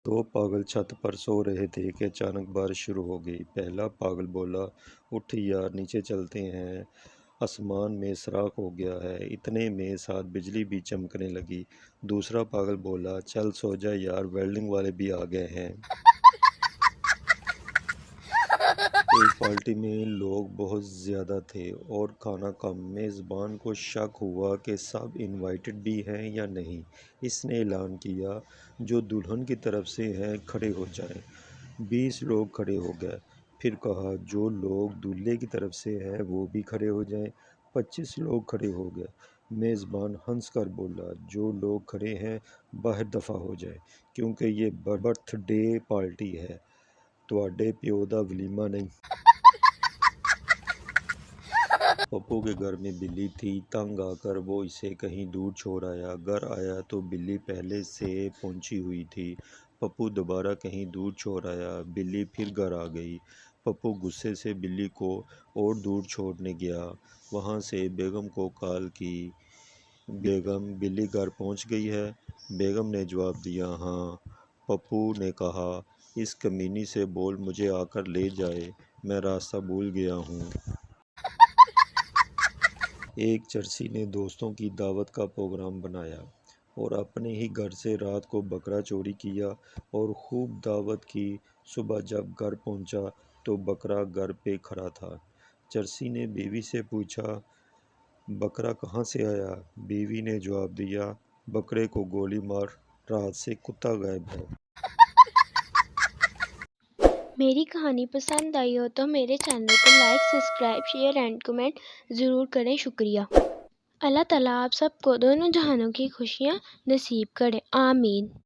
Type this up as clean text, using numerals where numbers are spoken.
दो पागल छत पर सो रहे थे कि अचानक बारिश शुरू हो गई। पहला पागल बोला, उठ यार नीचे चलते हैं, आसमान में सुराख हो गया है। इतने में साथ बिजली भी चमकने लगी। दूसरा पागल बोला, चल सो जा यार, वेल्डिंग वाले भी आ गए हैं। एक पार्टी में लोग बहुत ज़्यादा थे और खाना कम। मेज़बान को शक हुआ कि सब इनवाइटेड भी हैं या नहीं। इसने ऐलान किया, जो दुल्हन की तरफ से हैं खड़े हो जाएं। 20 लोग खड़े हो गए। फिर कहा, जो लोग दूल्हे की तरफ से हैं वो भी खड़े हो जाएं। 25 लोग खड़े हो गए। मेज़बान हंस कर बोला, जो लोग खड़े हैं बाहर दफ़ा हो जाएं, क्योंकि ये बर्थडे पार्टी है, ਤੁਹਾਡੇ ਪਿਓ ਦਾ वलीमा नहीं। पप्पू के घर में बिल्ली थी। तंग आकर वो इसे कहीं दूर छोड़ आया। घर आया तो बिल्ली पहले से पहुंची हुई थी। पप्पू दोबारा कहीं दूर छोड़ आया। बिल्ली फिर घर आ गई। पप्पू गुस्से से बिल्ली को और दूर छोड़ने गया। वहां से बेगम को कॉल की, बेगम बिल्ली घर पहुंच गई है। बेगम ने जवाब दिया, हाँ। पप्पू ने कहा, इस कमीनी से बोल मुझे आकर ले जाए, मैं रास्ता भूल गया हूँ। एक चरसी ने दोस्तों की दावत का प्रोग्राम बनाया और अपने ही घर से रात को बकरा चोरी किया और खूब दावत की। सुबह जब घर पहुंचा तो बकरा घर पे खड़ा था। चरसी ने बीवी से पूछा, बकरा कहाँ से आया? बीवी ने जवाब दिया, बकरे को गोली मार रात से कुत्ता गायब है। मेरी कहानी पसंद आई हो तो मेरे चैनल को like, subscribe, share and comment ज़रूर करें। शुक्रिया। अल्लाह ताला आप सबको दोनों जहानों की खुशियाँ नसीब करे। आमीन।